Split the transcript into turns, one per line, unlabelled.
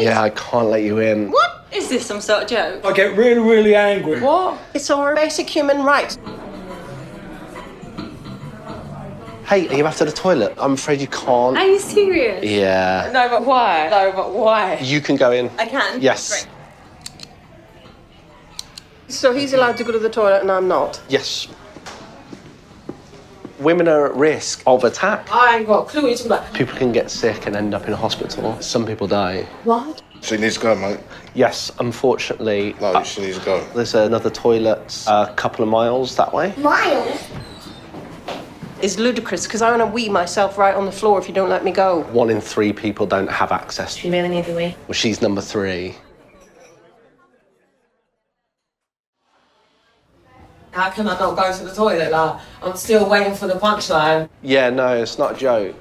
Yeah, I can't let you in.
What? Is this some sort of joke?
I get really, really angry.
What?
It's our basic human right.
Hey, are you after the toilet? I'm afraid you can't.
Are you serious?
Yeah.
No, but why? No, but why?
You can go in.
I can?
Yes.
Great.
So he's allowed to go to the toilet and I'm not?
Yes. Women are at risk of attack.
I ain't got a clue what you're talking about.
People can get sick and end up in hospital. Some people die.
What?
She needs to go, mate.
Yes, unfortunately.
No, she needs to go.
There's another toilet a couple of miles that way.
Miles?
It's ludicrous because I want to wee myself right on the floor if you don't let me go.
1 in 3 people don't have access.
You really need the wee.
Well, she's number 3.
How can I not go to the toilet? Like, I'm still waiting for the punchline.
Yeah, no, it's not a joke.